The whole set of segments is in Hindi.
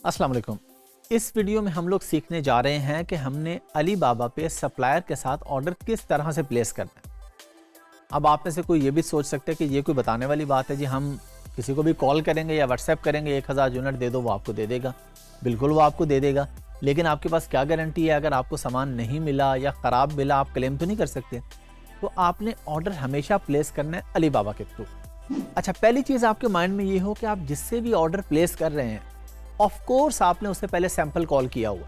अस्सलाम वालेकुम। इस वीडियो में हम लोग सीखने जा रहे हैं कि हमने अली बाबा पे सप्लायर के साथ ऑर्डर किस तरह से प्लेस करना है। अब आप में से कोई ये भी सोच सकते हैं कि ये कोई बताने वाली बात है जी, हम किसी को भी कॉल करेंगे या व्हाट्सएप करेंगे 1000 यूनिट दे दो, वो आपको दे देगा। बिल्कुल वो आपको दे देगा, लेकिन आपके पास क्या गारंटी है अगर आपको सामान नहीं मिला या ख़राब मिला, आप क्लेम तो नहीं कर सकते। तो आपने ऑर्डर हमेशा प्लेस करना है अली बाबा के थ्रू। अच्छा, पहली चीज़ आपके माइंड में ये हो कि आप जिससे भी ऑर्डर प्लेस कर रहे हैं, ऑफ कोर्स आपने उससे पहले सैंपल कॉल किया हुआ।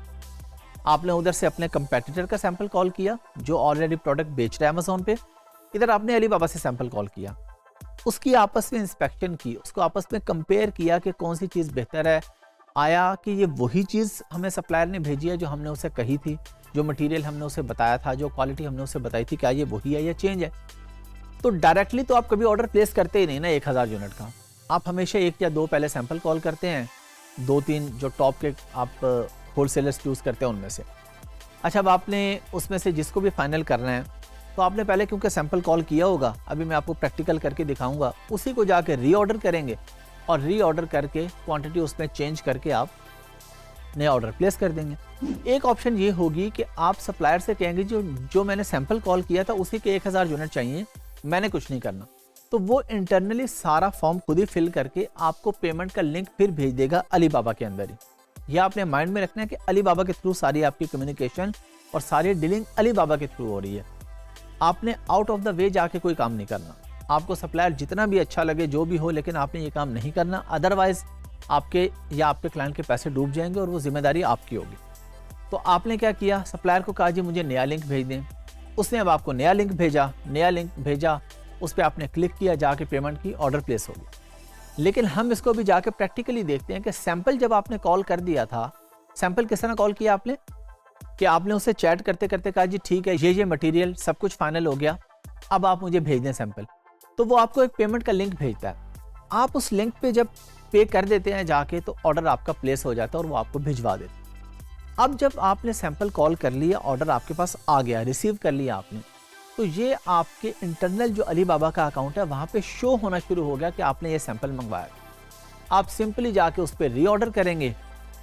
आपने उधर से अपने कंपेटिटर का सैंपल कॉल किया जो ऑलरेडी प्रोडक्ट बेच रहा है अमेज़ॉन पे, इधर आपने अली बाबा से सैंपल कॉल किया, उसकी आपस में इंस्पेक्शन की, उसको आपस में कंपेयर किया कि कौन सी चीज़ बेहतर है। आया कि ये वही चीज़ हमें सप्लायर ने भेजी है जो हमने उसे कही थी, जो मटेरियल हमने उसे बताया था, जो क्वालिटी हमने उसे बताई थी, क्या ये वही है या चेंज है। तो डायरेक्टली तो आप कभी ऑर्डर प्लेस करते ही नहीं ना 1000 यूनिट का। आप हमेशा 1 या 2 पहले सैंपल कॉल करते हैं, 2-3 जो टॉप के आप होलसेलर्स यूज़ करते हैं उनमें से। अच्छा, अब आपने उसमें से जिसको भी फाइनल करना है तो आपने पहले क्योंकि सैंपल कॉल किया होगा, अभी मैं आपको प्रैक्टिकल करके दिखाऊंगा, उसी को जाके रीऑर्डर करेंगे और रीऑर्डर करके क्वांटिटी उसमें चेंज करके आप नया ऑर्डर प्लेस कर देंगे। एक ऑप्शन ये होगी कि आप सप्लायर से कहेंगे जो मैंने सैंपल कॉल किया था उसी के 1000 यूनिट चाहिए, मैंने कुछ नहीं करना। तो वो इंटरनली सारा फॉर्म खुद ही फिल करके आपको पेमेंट का लिंक फिर भेज देगा अली बाबा के अंदर ही। यह आपने माइंड में रखना है कि अली बाबा के थ्रू सारी आपकी कम्युनिकेशन और सारी डीलिंग अली बाबा के थ्रू हो रही है। आपने आउट ऑफ द वे जाके कोई काम नहीं करना। आपको सप्लायर जितना भी अच्छा लगे, जो भी हो, लेकिन आपने ये काम नहीं करना, अदरवाइज आपके या आपके क्लाइंट के पैसे डूब जाएंगे और वो जिम्मेदारी आपकी होगी। तो आपने क्या किया, सप्लायर को कहा जी मुझे नया लिंक भेज दें। उसने अब आपको नया लिंक भेजा, उस पर आपने क्लिक किया, जाके पेमेंट की, ऑर्डर प्लेस हो गया। लेकिन हम इसको भी जाके प्रैक्टिकली देखते हैं कि सैंपल जब आपने कॉल कर दिया था, सैंपल किस तरह कॉल किया आपने, कि आपने उसे चैट करते करते कहा जी ठीक है, ये मटेरियल सब कुछ फाइनल हो गया, अब आप मुझे भेज दें सैंपल। तो वो आपको एक पेमेंट का लिंक भेजता है। आप उस लिंक पे जब पे कर देते हैं जाके, तो ऑर्डर आपका प्लेस हो जाता है और वो आपको भिजवा देते हैं। अब जब आपने सैंपल कॉल कर लिया, ऑर्डर आपके पास आ गया, रिसीव कर लिया आपने, तो ये आपके इंटरनल जो अली बाबा का अकाउंट है वहाँ पे शो होना शुरू हो गया कि आपने ये सैंपल मंगवाया। आप सिंपली जाके उस पर रीऑर्डर करेंगे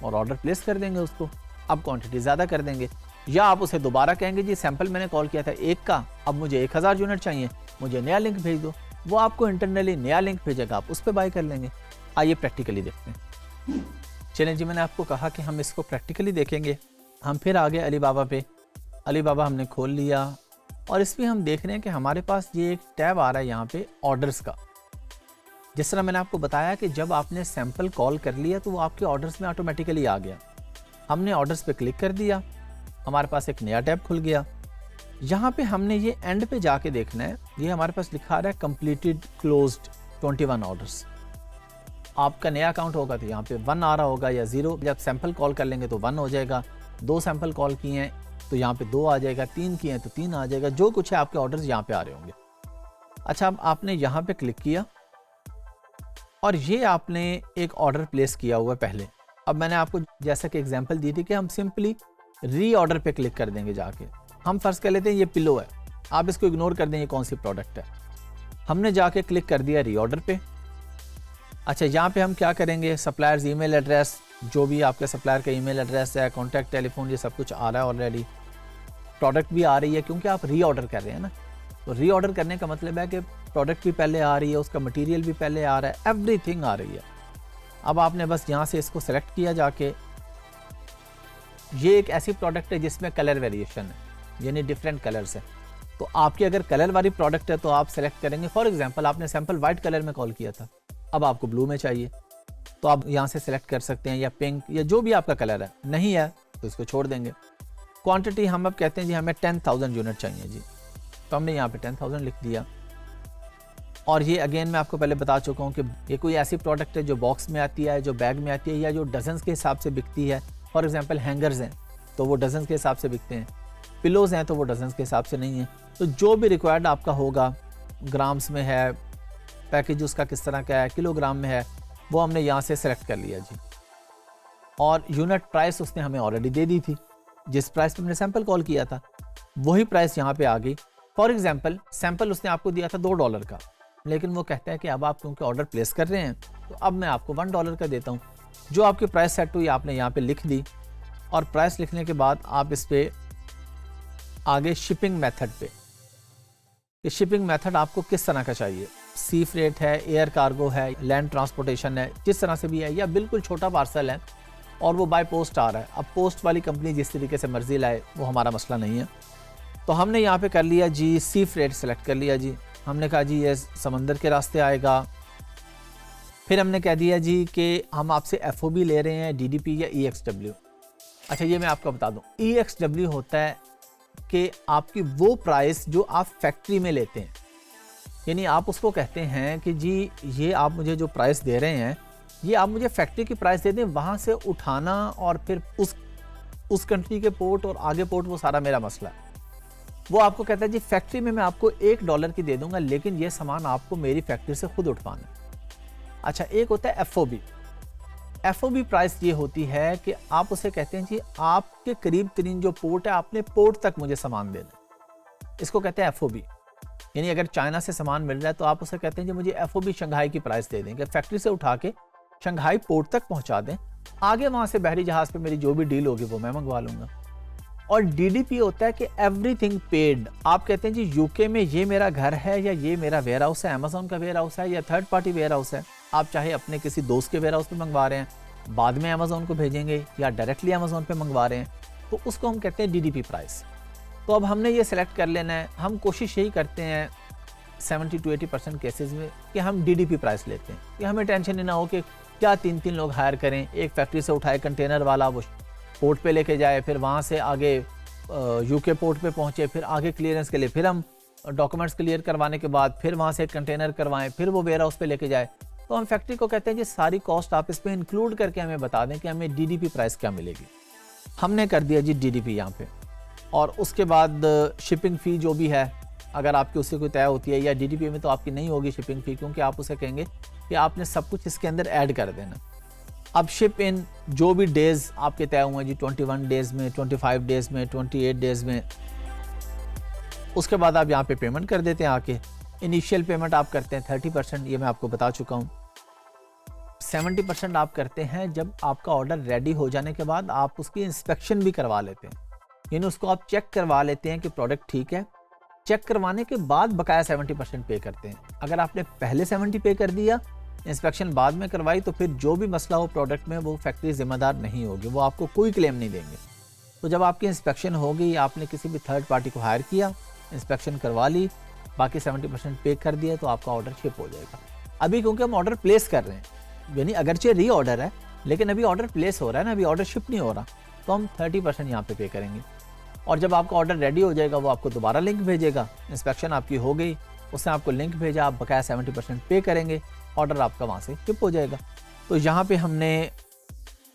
और ऑर्डर प्लेस कर देंगे उसको। अब क्वांटिटी ज़्यादा कर देंगे, या आप उसे दोबारा कहेंगे जी सैंपल मैंने कॉल किया था 1 का, अब मुझे 1000 यूनिट चाहिए, मुझे नया लिंक भेज दो। वो आपको इंटरनली नया लिंक भेजेगा, आप उस पर बाय कर लेंगे। आइए प्रैक्टिकली देखते हैं। चलें जी, मैंने आपको कहा कि हम इसको प्रैक्टिकली देखेंगे। हम फिर आ गए अली बाबा पे। अली बाबा हमने खोल लिया और इसमें हम देख रहे हैं कि हमारे पास ये एक टैब आ रहा है यहाँ पे ऑर्डर्स का। जिस तरह मैंने आपको बताया कि जब आपने सैंपल कॉल कर लिया तो वो आपके ऑर्डर्स में ऑटोमेटिकली आ गया। हमने ऑर्डर्स पे क्लिक कर दिया, हमारे पास एक नया टैब खुल गया। यहाँ पे हमने ये एंड पे जाके देखना है, ये हमारे पास लिखा रहा है कंप्लीटेड क्लोज्ड 21 ऑर्डर्स। आपका नया अकाउंट होगा तो यहाँ पे 1 आ रहा होगा या 0। जब सैंपल कॉल कर लेंगे तो 1 हो जाएगा। 2 सैंपल कॉल किए हैं तो यहाँ पे 2 आ जाएगा, 3 किए हैं तो 3 आ जाएगा। जो कुछ है आपके ऑर्डर्स यहाँ पे आ रहे होंगे। अच्छा, अब आपने यहाँ पे क्लिक किया और ये आपने एक ऑर्डर प्लेस किया हुआ है पहले। अब मैंने आपको जैसा कि एग्जांपल दी थी कि हम सिंपली री ऑर्डर पे क्लिक कर देंगे जाके। हम फर्स्ट कर लेते हैं ये पिलो है, आप इसको इग्नोर कर दें, ये कौन सी प्रोडक्ट है। हमने जाके क्लिक कर दिया री ऑर्डर पे। अच्छा, यहाँ पे हम क्या करेंगे, सप्लायर्स ईमेल एड्रेस, जो भी आपके सप्लायर का ईमेल एड्रेस है, कॉन्टैक्ट टेलीफोन, ये सब कुछ आ रहा है ऑलरेडी। प्रोडक्ट भी आ रही है क्योंकि आप री ऑर्डर कर रहे हैं ना। तो री ऑर्डर करने का मतलब है कि प्रोडक्ट भी पहले आ रही है, उसका मटीरियल भी पहले आ रहा है, एवरीथिंग आ रही है। अब आपने बस यहाँ से इसको सेलेक्ट किया जाके। ये एक ऐसी प्रोडक्ट है जिसमें कलर वेरिएशन है, यानी डिफरेंट कलर्स है। तो आपकी अगर कलर वाली प्रोडक्ट है तो आप सेलेक्ट करेंगे। फॉर एग्जांपल आपने सैंपल वाइट कलर में कॉल किया था, अब आपको ब्लू में चाहिए तो आप यहाँ से सेलेक्ट कर सकते हैं, या पिंक, या जो भी आपका कलर है। नहीं है तो इसको छोड़ देंगे। क्वांटिटी हम अब कहते हैं जी हमें 10,000 यूनिट चाहिए जी, तो हमने यहाँ पे 10,000 लिख दिया। और ये अगेन मैं आपको पहले बता चुका हूँ कि ये कोई ऐसी प्रोडक्ट है जो बॉक्स में आती है, जो बैग में आती है, या जो डजन्स के हिसाब से बिकती है। फॉर एग्जांपल हैंगर्स हैं तो वो डजन्स के हिसाब से बिकते हैं, पिलोज़ हैं तो वो डजन्स के हिसाब से नहीं है। तो जो भी रिक्वायर्ड आपका होगा, ग्राम्स में है, पैकेज उसका किस तरह का है, किलोग्राम में है, वो हमने यहाँ से सेलेक्ट कर लिया जी। और यूनिट प्राइस उसने हमें ऑलरेडी दे दी थी, जिस प्राइस पर हमने सैंपल कॉल किया था वही प्राइस यहाँ पे आ गई। फॉर एग्जांपल सैंपल उसने आपको दिया था $2 का, लेकिन वो कहता है कि अब आप क्योंकि ऑर्डर प्लेस कर रहे हैं तो अब मैं आपको $1 का देता हूँ। जो आपकी प्राइस सेट हुई आपने यहाँ पे लिख दी, और प्राइस लिखने के बाद आप इस पे आगे शिपिंग मेथड पे, ये शिपिंग मेथड आपको किस तरह का चाहिए, सी फ्रेट है, एयर कार्गो है, लैंड ट्रांसपोर्टेशन है, जिस तरह से भी है, या बिल्कुल छोटा पार्सल है और वो बाय पोस्ट आ रहा है। अब पोस्ट वाली कंपनी जिस तरीके से मर्जी लाए वो हमारा मसला नहीं है। तो हमने यहाँ पे कर लिया जी सी फ्रेट सेलेक्ट कर लिया जी, हमने कहा जी ये समंदर के रास्ते आएगा। फिर हमने कह दिया जी कि हम आपसे FOB ले रहे हैं, DDP या EXW। अच्छा ये मैं आपको बता दूं, EXW होता है कि आपकी वो प्राइस जो आप फैक्ट्री में लेते हैं, यानी आप उसको कहते हैं कि जी ये आप मुझे जो प्राइस दे रहे हैं ये आप मुझे फैक्ट्री की प्राइस दे दें, वहाँ से उठाना और फिर उस कंट्री के पोर्ट और आगे पोर्ट वो सारा मेरा मसला है। वो आपको कहता है जी फैक्ट्री में मैं आपको $1 की दे दूंगा, लेकिन ये सामान आपको मेरी फैक्ट्री से खुद उठवाना है। अच्छा एक होता है FOB। FOB प्राइस ये होती है कि आप उसे कहते हैं जी आपके करीब तरीन जो पोर्ट है आपने पोर्ट तक मुझे सामान देना, इसको कहते हैं FOB। यानी अगर चाइना से सामान मिल रहा है तो आप उसे कहते हैं जी मुझे FOB शंघाई की प्राइस दे देंगे, फैक्ट्री से उठा के शंघाई पोर्ट तक पहुंचा दें, आगे वहां से बहरी जहाज पे मेरी जो भी डील होगी वो मैं मंगवा लूंगा। और DDP होता है कि एवरीथिंग पेड। आप कहते हैं जी यूके में ये मेरा घर है या ये मेरा वेयर हाउस है, अमेजोन का वेयर हाउस है या थर्ड पार्टी वेयर हाउस है, आप चाहे अपने किसी दोस्त के वेयर हाउस पे मंगवा रहे हैं, बाद में अमेजोन को भेजेंगे या डायरेक्टली अमेजोन पे मंगवा रहे हैं, तो उसको हम कहते हैं DDP प्राइस। तो अब हमने ये सिलेक्ट कर लेना है। हम कोशिश यही करते हैं 70 to 80% केसेस में कि हम DDP प्राइस लेते हैं, कि हमें टेंशन ही ना हो कि क्या 3-3 लोग हायर करें, एक फैक्ट्री से उठाए कंटेनर वाला वो पोर्ट पे लेके जाए, फिर वहाँ से आगे यूके पोर्ट पे पहुँचे, फिर आगे क्लियरेंस के लिए फिर हम डॉक्यूमेंट्स क्लियर करवाने के बाद फिर वहाँ से एक कंटेनर करवाएं, फिर वो वेयर हाउस पे लेके जाए। तो हम फैक्ट्री को कहते हैं जी सारी कॉस्ट आप इस पे इंक्लूड करके हमें बता दें कि हमें DDP प्राइस क्या मिलेगी। हमने कर दिया जी DDP यहाँ पे, और उसके बाद शिपिंग फ़ी जो भी है अगर आपकी उससे कोई तय होती है, या DDP में तो आपकी नहीं होगी शिपिंग फ़ी, क्योंकि आप उसे कहेंगे कि आपने सब कुछ इसके अंदर ऐड कर देना। अब शिप इन जो भी डेज़ आपके तय हुए जी 21 डेज़ में, 25 डेज़ में, 28 डेज़ में, उसके बाद आप यहाँ पे पेमेंट कर देते हैं। आके इनिशियल पेमेंट आप करते हैं 30%, ये मैं आपको बता चुका हूँ। 70% आप करते हैं जब आपका ऑर्डर रेडी हो जाने के बाद आप उसकी इंस्पेक्शन भी करवा लेते हैं, यानी उसको आप चेक करवा लेते हैं कि प्रोडक्ट ठीक है। चेक करवाने के बाद बकाया 70% पे करते हैं। अगर आपने पहले 70 पे कर दिया, इंस्पेक्शन बाद में करवाई, तो फिर जो भी मसला हो प्रोडक्ट में वो फैक्ट्री जिम्मेदार नहीं होगी, वो आपको कोई क्लेम नहीं देंगे। तो जब आपकी इंस्पेक्शन होगी, आपने किसी भी थर्ड पार्टी को हायर किया, इंस्पेक्शन करवा ली, बाकी 70% पे कर दिया, तो आपका ऑर्डर शिप हो जाएगा। अभी क्योंकि हम ऑर्डर प्लेस कर रहे हैं, यानी अगरचे री ऑर्डर है लेकिन अभी ऑर्डर प्लेस हो रहा है ना, अभी ऑर्डर शिप नहीं हो रहा, तो हम 30% यहाँ पे करेंगे। और जब आपका ऑर्डर रेडी हो जाएगा वो आपको दोबारा लिंक भेजेगा, इंस्पेक्शन आपकी हो गई, उसने आपको लिंक भेजा, आप बकाया 70% पे करेंगे, ऑर्डर आपका वहाँ से शिप हो जाएगा। तो यहाँ पे हमने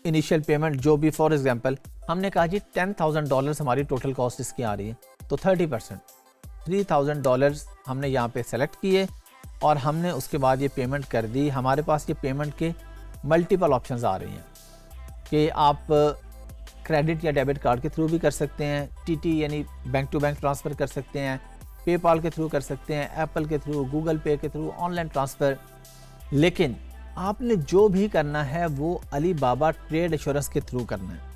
इनिशियल पेमेंट जो भी, फॉर एग्जांपल हमने कहा जी $10,000 हमारी टोटल कॉस्ट इसकी आ रही है, तो 30% $3,000 हमने यहाँ पे सेलेक्ट किए और हमने उसके बाद ये पेमेंट कर दी। हमारे पास ये पेमेंट के मल्टीपल ऑप्शंस आ रही हैं कि आप क्रेडिट या डेबिट कार्ड के थ्रू भी कर सकते हैं, TT यानी बैंक टू बैंक ट्रांसफ़र कर सकते हैं, पेपाल के थ्रू कर सकते हैं, एप्पल के थ्रू, गूगल पे के थ्रू, ऑनलाइन ट्रांसफ़र। लेकिन आपने जो भी करना है वो अली बाबा ट्रेड एश्योरेंस के थ्रू करना है।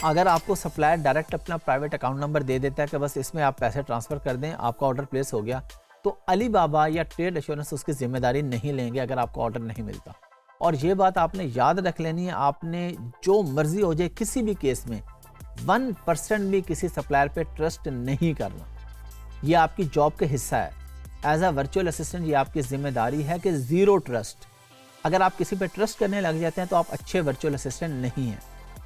अगर आपको सप्लायर डायरेक्ट अपना प्राइवेट अकाउंट नंबर दे देता है कि बस इसमें आप पैसे ट्रांसफ़र कर दें, आपका ऑर्डर प्लेस हो गया, तो अली बाबा या ट्रेड एश्योरेंस उसकी जिम्मेदारी नहीं लेंगे अगर आपको ऑर्डर नहीं मिलता। और ये बात आपने याद रख लेनी है, आपने जो मर्जी हो जाए किसी भी केस में 1% भी किसी सप्लायर पे ट्रस्ट नहीं करना। ये आपकी जॉब का हिस्सा है। एज अ वर्चुअल असिस्टेंट ये आपकी जिम्मेदारी है कि ज़ीरो ट्रस्ट। अगर आप किसी पे ट्रस्ट करने लग जाते हैं तो आप अच्छे वर्चुअल असिस्टेंट नहीं हैं।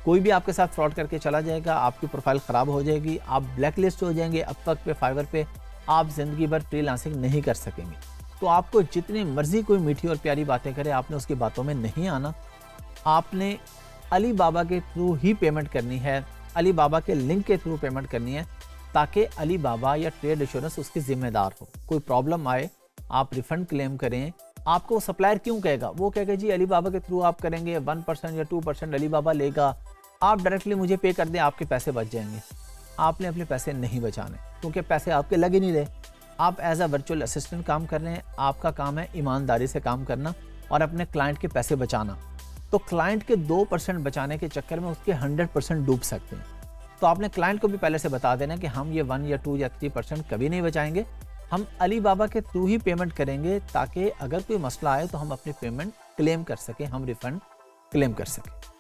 कोई भी आपके साथ फ्रॉड करके चला जाएगा, आपकी प्रोफाइल ख़राब हो जाएगी, आप ब्लैक लिस्ट हो जाएंगे, अपवर्क पे, फाइवर पे आप ज़िंदगी भर फ्रीलांसिंग नहीं कर सकेंगे। तो आपको जितनी मर्जी कोई मीठी और प्यारी बातें करे, आपने उसकी बातों में नहीं आना। आपने अली बाबा के थ्रू ही पेमेंट करनी है, अली बाबा के लिंक के थ्रू पेमेंट करनी है, ताकि अली बाबा या ट्रेड एश्योरेंस उसकी जिम्मेदार हो। कोई प्रॉब्लम आए, आप रिफंड क्लेम करें, आपको सप्लायर क्यों कहेगा? वो कहेगा जी अली बाबा के थ्रू आप करेंगे, 1% या 2% अली बाबा लेगा, आप डायरेक्टली मुझे पे कर दें, आपके पैसे बच जाएंगे। आपने अपने पैसे नहीं बचाने, क्योंकि पैसे आपके लग ही नहीं रहे। आप एज अ वर्चुअल असिस्टेंट काम कर रहे हैं, आपका काम है ईमानदारी से काम करना और अपने क्लाइंट के पैसे बचाना। तो क्लाइंट के 2% बचाने के चक्कर में उसके 100% डूब सकते हैं। तो आपने क्लाइंट को भी पहले से बता देना कि हम ये 1 या 2 या 3% कभी नहीं बचाएंगे, हम अली बाबा के थ्रू ही पेमेंट करेंगे, ताकि अगर कोई मसला आए तो हम अपनी पेमेंट क्लेम कर सकें, हम रिफंड क्लेम कर सकें।